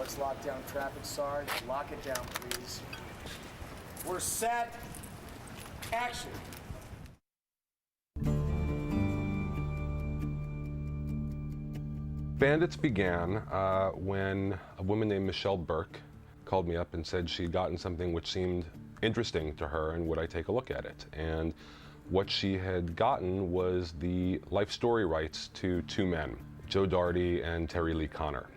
Let's lock down traffic, Sarge. Lock it down, please. We're set. Action. Bandits began when a woman named Michelle Burke called me up and said she'd gotten something which seemed interesting to her and would I take a look at it. And what she had gotten was the life story rights to two men, Joe Daugherty and Terry Lee Connor.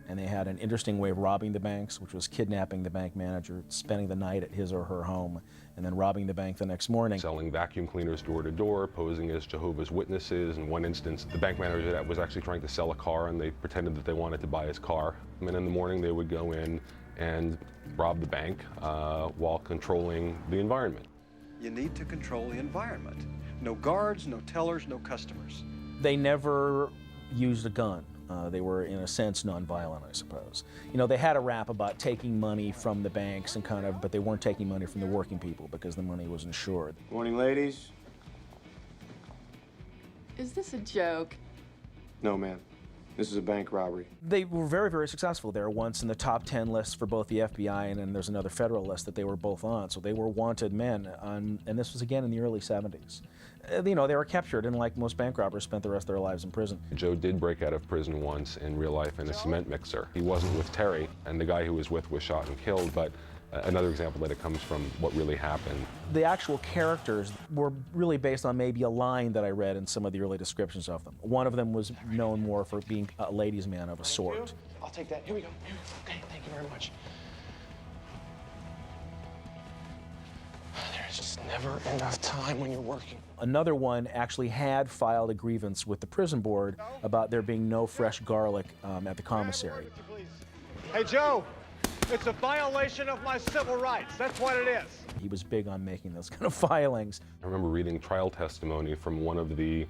And they had an interesting way of robbing the banks, which was kidnapping the bank manager, spending the night at his or her home, and then robbing the bank the next morning. Selling vacuum cleaners door to door, posing as Jehovah's Witnesses. In one instance, the bank manager was actually trying to sell a car and they pretended that they wanted to buy his car. And in the morning they would go in and rob the bank while controlling the environment. You need to control the environment. No guards, no tellers, no customers. They never used a gun. They were, in a sense, nonviolent, I suppose. You know, they had a rap about taking money from the banks and but they weren't taking money from the working people because the money was insured. Morning, ladies. Is this a joke? No, ma'am. This is a bank robbery. They were very, very successful. They were once in the top 10 lists for both the FBI and then there's another federal list that they were both on. So they were wanted men, and this was again in the early 70s. You know, they were captured and like most bank robbers spent the rest of their lives in prison. Joe did break out of prison once in real life in a cement mixer. He wasn't with Terry, and the guy who was with was shot and killed, but another example that it comes from what really happened. The actual characters were really based on maybe a line that I read in some of the early descriptions of them. One of them was known more for being a ladies' man of a sort. I'll take that. Here we go. Okay, thank you very much. There's just never enough time when you're working. Another one actually had filed a grievance with the prison board about there being no fresh garlic at the commissary. Hey, Joe, it's a violation of my civil rights. That's what it is. He was big on making those kind of filings. I remember reading trial testimony from one of the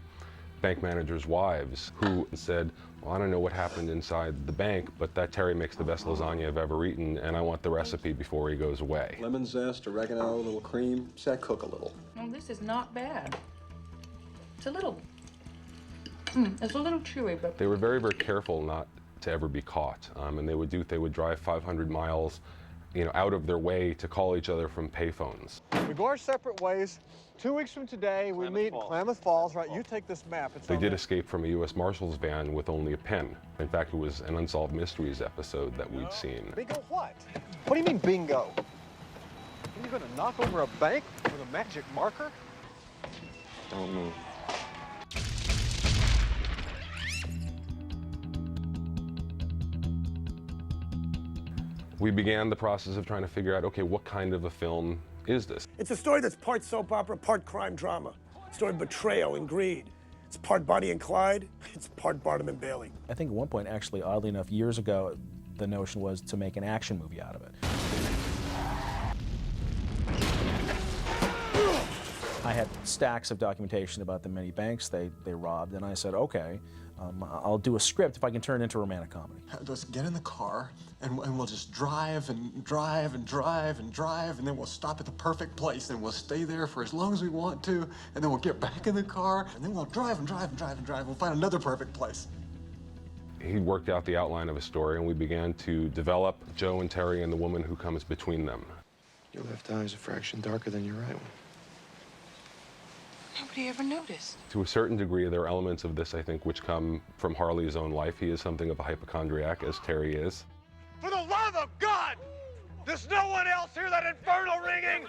bank manager's wives who said, well, I don't know what happened inside the bank, but that Terry makes the best lasagna I've ever eaten, and I want the recipe before he goes away. Lemon zest, oregano, a little cream. Say I cook a little. Oh, this is not bad. It's a little chewy, but... They were very, very careful not to ever be caught, and they would drive 500 miles, you know, out of their way to call each other from payphones. We go our separate ways. 2 weeks from today, we meet in Klamath Falls. Right, you take this map. They did escape from a U.S. Marshal's van with only a pen. In fact, it was an Unsolved Mysteries episode that we'd seen. Bingo what? What do you mean bingo? Are you going to knock over a bank with a magic marker? Don't move. We began the process of trying to figure out, okay, what kind of a film is this? It's a story that's part soap opera, part crime drama. A story of betrayal and greed. It's part Bonnie and Clyde, it's part Barnum and Bailey. I think at one point, actually, oddly enough, years ago, the notion was to make an action movie out of it. I had stacks of documentation about the many banks they robbed, and I said, okay, I'll do a script if I can turn it into a romantic comedy. Let's get in the car, and we'll just drive and drive and drive and drive, and then we'll stop at the perfect place, and we'll stay there for as long as we want to, and then we'll get back in the car, and then we'll drive and drive and drive and drive, and we'll find another perfect place. He worked out the outline of a story, and we began to develop Joe and Terry and the woman who comes between them. Your left eye is a fraction darker than your right one. Nobody ever noticed. To a certain degree, there are elements of this, I think, which come from Harley's own life. He is something of a hypochondriac, as Terry is. For the love of God! Does no one else hear that infernal ringing?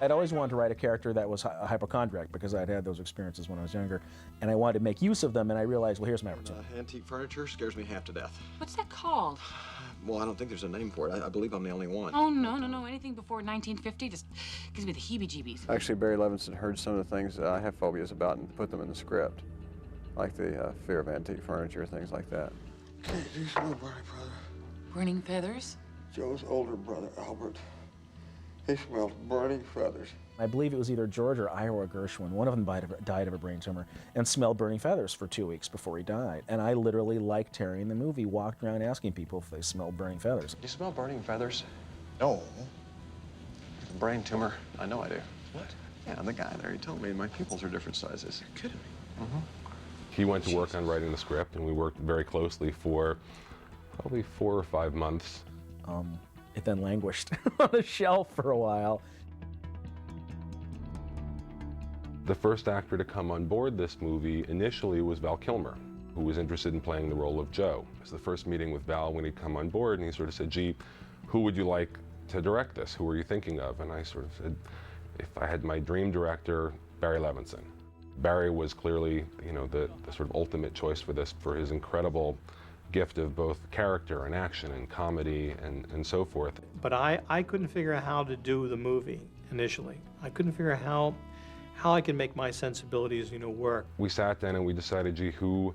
I'd always wanted to write a character that was a hypochondriac because I'd had those experiences when I was younger, and I wanted to make use of them, and I realized, well, here's my opportunity. Antique furniture scares me half to death. What's that called? Well, I don't think there's a name for it. I believe I'm the only one. Oh, no. Anything before 1950 just gives me the heebie-jeebies. Actually, Barry Levinson heard some of the things I have phobias about and put them in the script, like the fear of antique furniture, things like that. Hey, do you smell burning, brother? Burning feathers? Joe's older brother, Albert. He smelled burning feathers. I believe it was either George or Ira Gershwin. One of them died of a brain tumor and smelled burning feathers for 2 weeks before he died. And I literally, like Terry in the movie, walked around asking people if they smelled burning feathers. You smell burning feathers? No. Brain tumor? I know I do. What? Yeah, the guy there, he told me my pupils are different sizes. You're kidding me. He went to work on writing the script, and we worked very closely for Probably 4 or 5 months. It then languished on a shelf for a while. The first actor to come on board this movie initially was Val Kilmer, who was interested in playing the role of Joe. It was the first meeting with Val when he'd come on board, and he sort of said, gee, who would you like to direct this? Who are you thinking of? And I sort of said, if I had my dream director, Barry Levinson. Barry was clearly, you know, the sort of ultimate choice for this, for his incredible gift of both character and action and comedy and so forth. But I couldn't figure out how to do the movie initially. I couldn't figure out how I could make my sensibilities, you know, work. We sat down and we decided, gee, who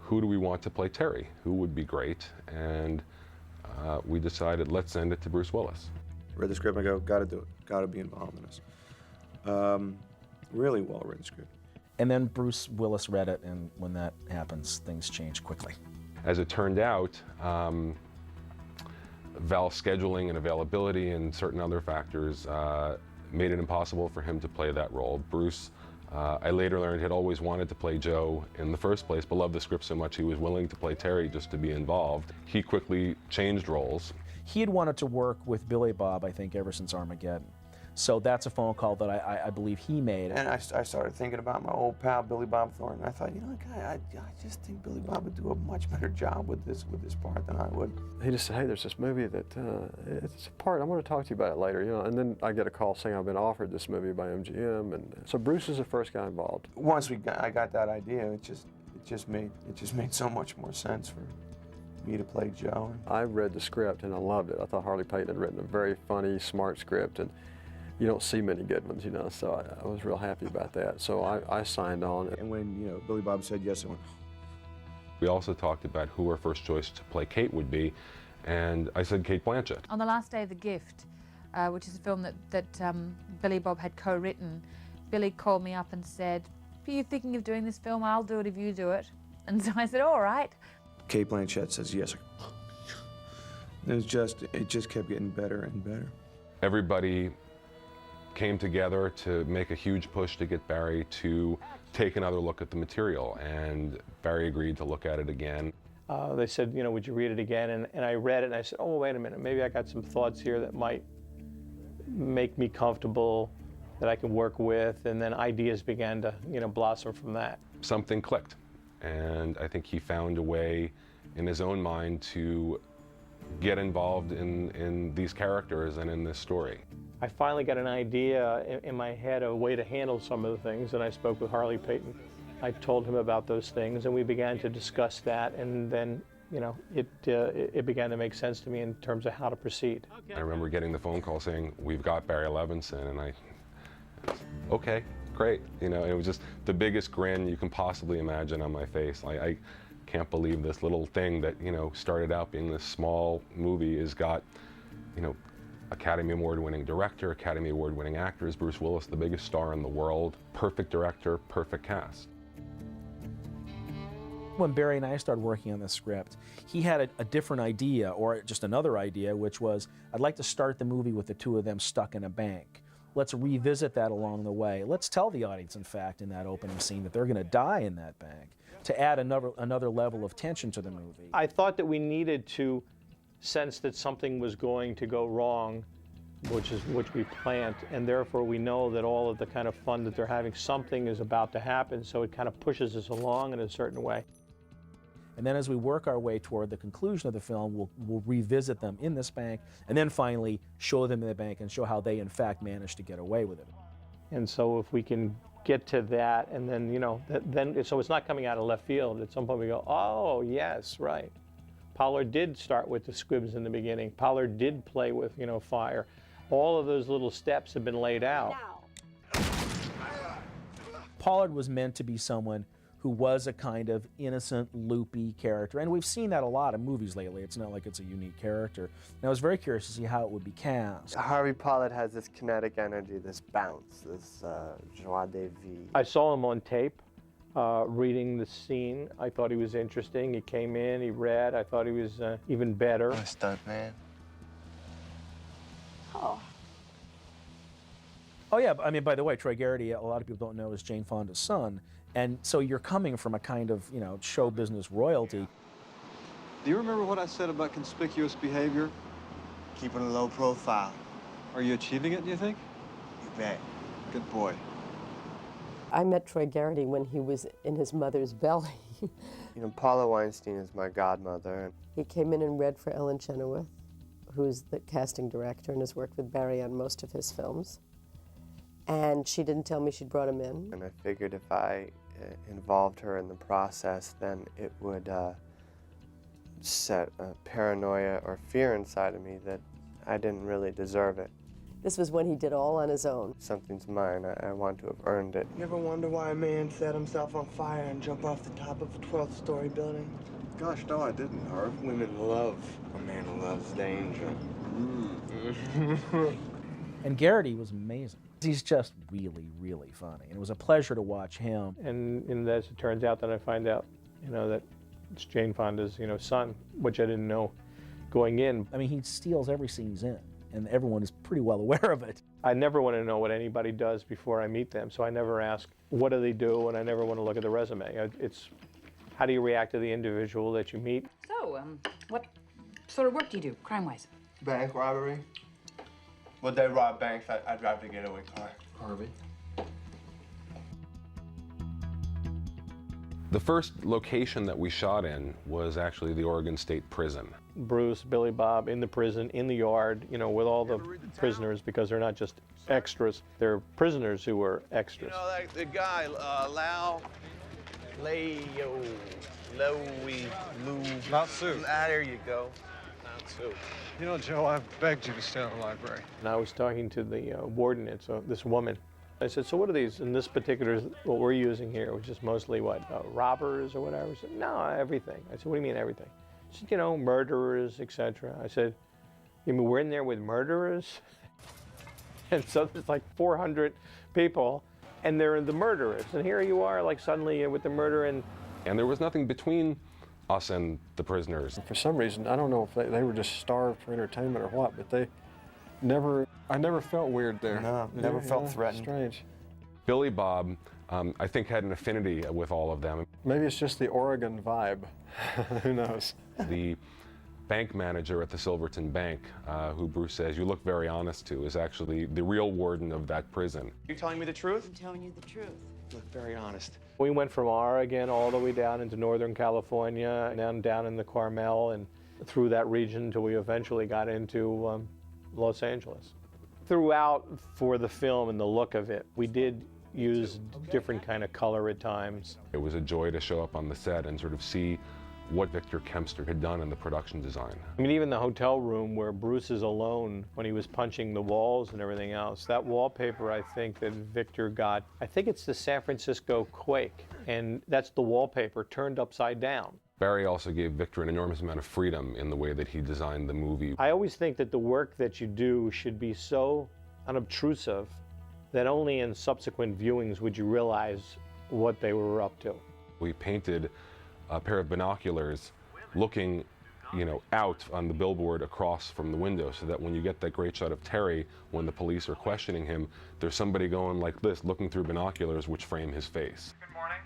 do we want to play Terry? Who would be great? And we decided, let's send it to Bruce Willis. Read the script and I go, gotta do it. Gotta be involved in this. Really well written script. And then Bruce Willis read it, and when that happens, things change quickly. As it turned out, Val's scheduling and availability and certain other factors made it impossible for him to play that role. Bruce, I later learned, had always wanted to play Joe in the first place, but loved the script so much he was willing to play Terry just to be involved. He quickly changed roles. He had wanted to work with Billy Bob, I think, ever since Armageddon. So that's a phone call that I believe he made. And I started thinking about my old pal, Billy Bob Thornton. I thought, you know, I just think Billy Bob would do a much better job with this part than I would. He just said, hey, there's this movie that, it's a part, I'm going to talk to you about it later, you know. And then I get a call saying I've been offered this movie by MGM. And so Bruce is the first guy involved. Once I got that idea, it just made so much more sense for me to play Joe. I read the script and I loved it. I thought Harley Payton had written a very funny, smart script, and you don't see many good ones, you know, so I was real happy about that. So I signed on. And when, you know, Billy Bob said yes, I went. We also talked about who our first choice to play Kate would be, and I said Cate Blanchett. On the last day of The Gift, which is a film that Billy Bob had co-written, Billy called me up and said, are you thinking of doing this film? I'll do it if you do it. And so I said, all right. Cate Blanchett says yes. It just kept getting better and better. Everybody came together to make a huge push to get Barry to take another look at the material, and Barry agreed to look at it again. They said, you know, would you read it again? And I read it and I said, oh, wait a minute, maybe I got some thoughts here that might make me comfortable, that I can work with, and then ideas began to, you know, blossom from that. Something clicked, and I think he found a way in his own mind to get involved in these characters and in this story. I finally got an idea in my head, a way to handle some of the things, and I spoke with Harley Payton. I told him about those things, and we began to discuss that, and then, you know, it began to make sense to me in terms of how to proceed. I remember getting the phone call saying, we've got Barry Levinson, and okay, great. You know, it was just the biggest grin you can possibly imagine on my face. I can't believe this little thing that, you know, started out being this small movie has got, you know, Academy Award-winning director, Academy Award-winning actors, Bruce Willis, the biggest star in the world, perfect director, perfect cast. When Barry and I started working on the script, he had a different idea, or just another idea, which was, I'd like to start the movie with the two of them stuck in a bank. Let's revisit that along the way. Let's tell the audience, in fact, in that opening scene that they're going to die in that bank, to add another level of tension to the movie. I thought that we needed to sense that something was going to go wrong, which we plant, and therefore we know that all of the kind of fun that they're having, something is about to happen, so it kind of pushes us along in a certain way. And then as we work our way toward the conclusion of the film, we'll revisit them in this bank, and then finally show them in the bank and show how they in fact managed to get away with it. And so if we can get to that, and then, you know, so it's not coming out of left field. At some point we go, oh, yes, right. Pollard did start with the squibs in the beginning. Pollard did play with, you know, fire. All of those little steps have been laid out. Pollard was meant to be someone who was a kind of innocent, loopy character, and we've seen that a lot in movies lately. It's not like it's a unique character. And I was very curious to see how it would be cast. Harvey Pollard has this kinetic energy, this bounce, this joie de vivre. I saw him on tape. Reading the scene, I thought he was interesting. He came in, he read. I thought he was even better. I'm a stunt man. Oh. Oh yeah, I mean, by the way, Troy Garrity, a lot of people don't know, is Jane Fonda's son, and so you're coming from a kind of, you know, show business royalty. Do you remember what I said about conspicuous behavior? Keeping a low profile. Are you achieving it, do you think? You bet. Good boy. I met Troy Garrity when he was in his mother's belly. You know, Paula Weinstein is my godmother. He came in and read for Ellen Chenoweth, who's the casting director and has worked with Barry on most of his films. And she didn't tell me she'd brought him in. And I figured if I involved her in the process, then it would set a paranoia or fear inside of me that I didn't really deserve it. This was when he did all on his own. Something's mine. I want to have earned it. You ever wonder why a man set himself on fire and jump off the top of a 12th-story building? Gosh, no, I didn't, Harv. Women love a man who loves danger. And Garrity was amazing. He's just really, really funny. And it was a pleasure to watch him. And as it turns out, then I find out, you know, that it's Jane Fonda's, you know, son, which I didn't know going in. I mean, he steals every scene he's in, and everyone is pretty well aware of it. I never want to know what anybody does before I meet them, so I never ask, what do they do, and I never want to look at the resume. It's, how do you react to the individual that you meet? So, what sort of work do you do, crime-wise? Bank robbery. Would they rob banks? I'd drive the getaway car. Harvey? The first location that we shot in was actually the Oregon State Prison. Bruce, Billy Bob in the prison, in the yard, you know, with all the prisoners, because they're not just extras, they're prisoners who were extras. You know, that, the guy, Lao Tzu. There you go. Lao Tzu. You know, Joe, I've begged you to stay in the library. And I was talking to the warden, it's this woman. I said, so what are these, in this particular, what we're using here, which is mostly what, robbers or whatever? She said, no, everything. I said, what do you mean everything? She said, you know, murderers, etc. I said, you mean we're in there with murderers? And so there's like 400 people, and they're the murderers. And here you are, like suddenly with the murder. And there was nothing between us and the prisoners. For some reason, I don't know if they were just starved for entertainment or what, but I never felt weird there. No, never felt threatened. Strange. Billy Bob, I think, had an affinity with all of them. Maybe it's just the Oregon vibe. Who knows? The bank manager at the Silverton Bank, who Bruce says you look very honest to, is actually the real warden of that prison. You telling me the truth? I'm telling you the truth. You look very honest. we went from Oregon all the way down into Northern California, and then down in the Carmel and through that region until we eventually got into Los Angeles. Throughout, for the film and the look of it, we did use different kind of color at times. It was a joy to show up on the set and sort of see what Victor Kempster had done in the production design. I mean, even the hotel room where Bruce is alone when he was punching the walls and everything else, that wallpaper I think that Victor got, I think it's the San Francisco quake, and that's the wallpaper turned upside down. Barry also gave Victor an enormous amount of freedom in the way that he designed the movie. I always think that the work that you do should be so unobtrusive that only in subsequent viewings would you realize what they were up to. We painted a pair of binoculars looking, out on the billboard across from the window, so that when you get that great shot of Terry when the police are questioning him, there's somebody going like this, looking through binoculars which frame his face. Good morning.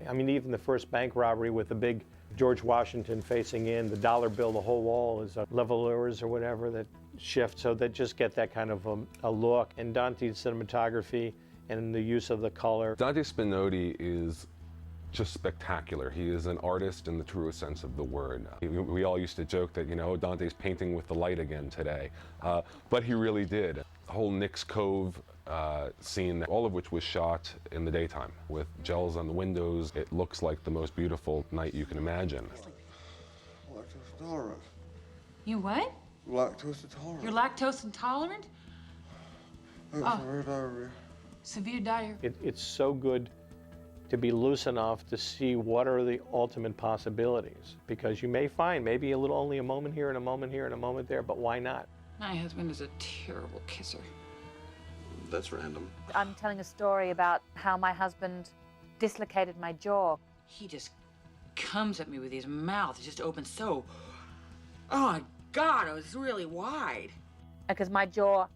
I mean, even the first bank robbery with the big George Washington facing in, the dollar bill, the whole wall is levelers or whatever that shift, so that just get that kind of a look. And Dante's cinematography and the use of the color. Dante Spinotti is just spectacular. He is an artist in the truest sense of the word. We all used to joke that, Dante's painting with the light again today, but he really did. The whole Nick's Cove scene, all of which was shot in the daytime with gels on the windows. It looks like the most beautiful night you can imagine. Lactose intolerant. You what? Lactose intolerant. You're lactose intolerant? Severe diarrhea. Severe diarrhea. It's so good to be loose enough to see what are the ultimate possibilities, because you may find maybe only a moment here and a moment here and a moment there, but why not? My husband is a terrible kisser. That's random. I'm telling a story about how my husband dislocated my jaw. He just comes at me with his mouth. It just opens so, oh my God, it was really wide. Because my jaw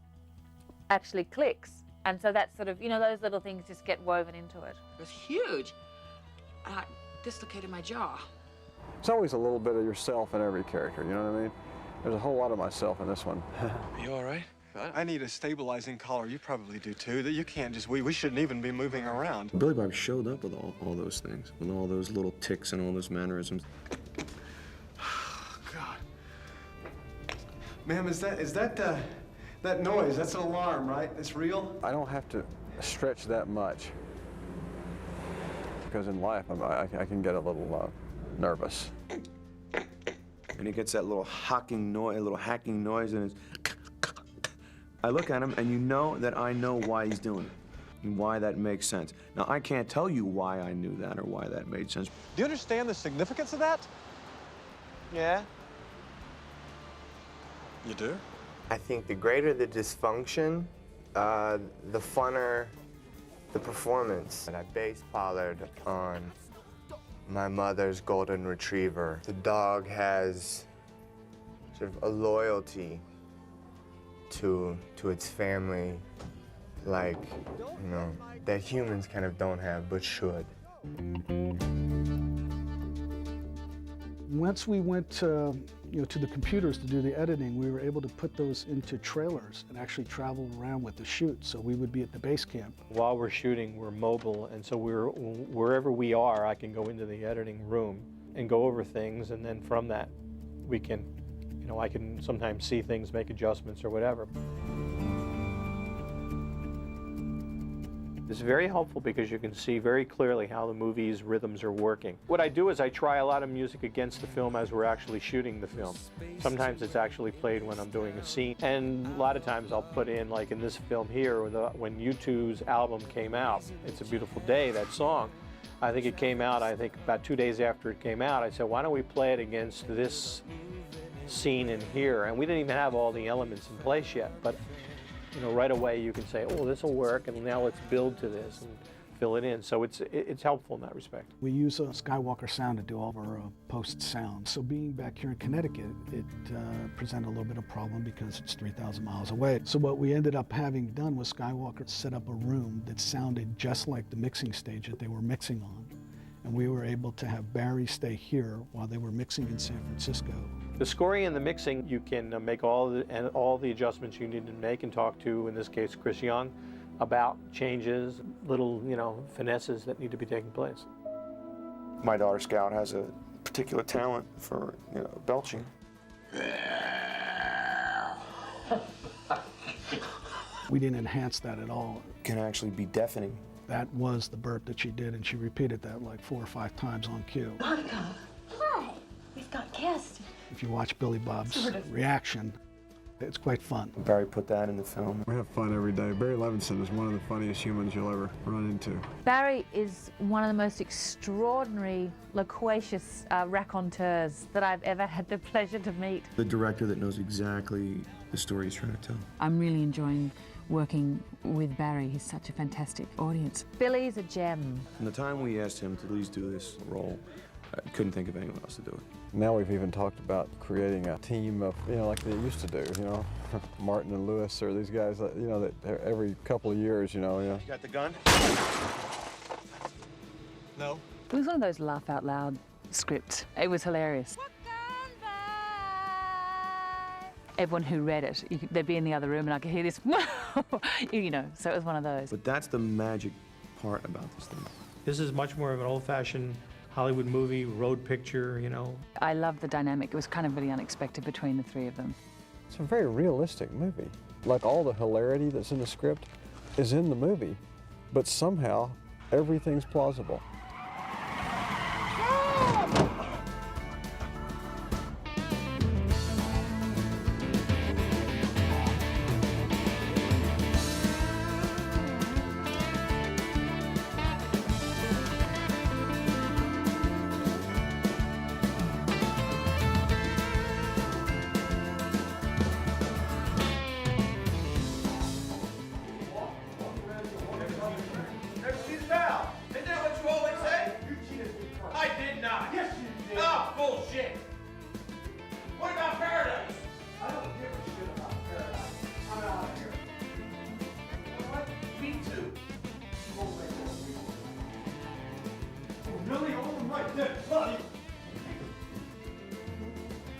actually clicks. And so that's sort of, those little things just get woven into it. It was huge. I dislocated my jaw. There's always a little bit of yourself in every character, you know what I mean? There's a whole lot of myself in this one. Are you all right? I need a stabilizing collar. You probably do too. That you can't just, we shouldn't even be moving around. Billy Bob showed up with all those things, with all those little tics and all those mannerisms. God. Ma'am, is that noise? That's an alarm, right? It's real? I don't have to stretch that much. Because in life, I can get a little nervous. And he gets that little hacking noise, and it's... I look at him, and you know that I know why he's doing it, and why that makes sense. Now, I can't tell you why I knew that or why that made sense. Do you understand the significance of that? Yeah. You do? I think the greater the dysfunction, the funner the performance. And I based Pollard on my mother's golden retriever. The dog has sort of a loyalty to its family, like, you know, that humans kind of don't have, but should. Once we went to the computers to do the editing, we were able to put those into trailers and actually travel around with the shoot. So we would be at the base camp. While we're shooting, we're mobile, and so wherever we are, I can go into the editing room and go over things, and then from that, we can, I can sometimes see things, make adjustments or whatever. It's very helpful because you can see very clearly how the movie's rhythms are working. What I do is I try a lot of music against the film as we're actually shooting the film. Sometimes it's actually played when I'm doing a scene, and a lot of times I'll put in, like in this film here, when U2's album came out, It's a Beautiful Day, that song, I think it came out, about 2 days after it came out, I said, why don't we play it against this scene in here? And we didn't even have all the elements in place yet, but right away you can say, oh, this will work, and now let's build to this and fill it in. So it's helpful in that respect. We use a Skywalker sound to do all of our post sound. So being back here in Connecticut, it presented a little bit of problem because it's 3,000 miles away. So what we ended up having done was Skywalker set up a room that sounded just like the mixing stage that they were mixing on. And we were able to have Barry stay here while they were mixing in San Francisco. The scoring and the mixing, you can make all the adjustments you need to make and talk to, in this case, Chris Young, about changes, little, finesses that need to be taking place. My daughter Scout has a particular talent for, belching. We didn't enhance that at all. It can actually be deafening. That was the burp that she did, and she repeated that like 4 or 5 times on cue. Monica, hi. We've got guests. If you watch Billy Bob's reaction, it's quite fun. Barry put that in the film. We have fun every day. Barry Levinson is one of the funniest humans you'll ever run into. Barry is one of the most extraordinary, loquacious raconteurs that I've ever had the pleasure to meet. The director that knows exactly the story he's trying to tell. I'm really enjoying working with Barry. He's such a fantastic audience. Billy's a gem. From the time we asked him to please do this role, I couldn't think of anyone else to do it. Now we've even talked about creating a team of, like they used to do, Martin and Lewis, or these guys that, that every couple of years, You got the gun? No. It was one of those laugh out loud scripts. It was hilarious. Everyone who read it, they'd be in the other room and I could hear this, so it was one of those. But that's the magic part about this thing. This is much more of an old-fashioned Hollywood movie, road picture, I love the dynamic. It was kind of really unexpected between the three of them. It's a very realistic movie. Like all the hilarity that's in the script is in the movie, but somehow everything's plausible.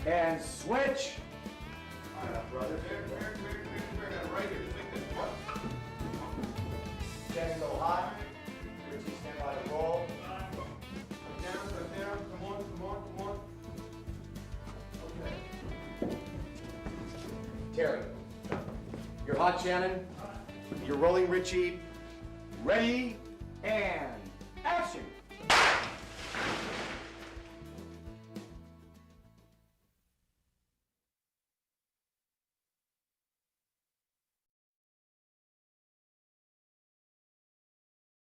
And switch. All right, brother. Stand go high. Richie, stand by the roll. Sit down. Come on. Okay. Terry, you're hot, Shannon. You're rolling, Richie. Ready, and action.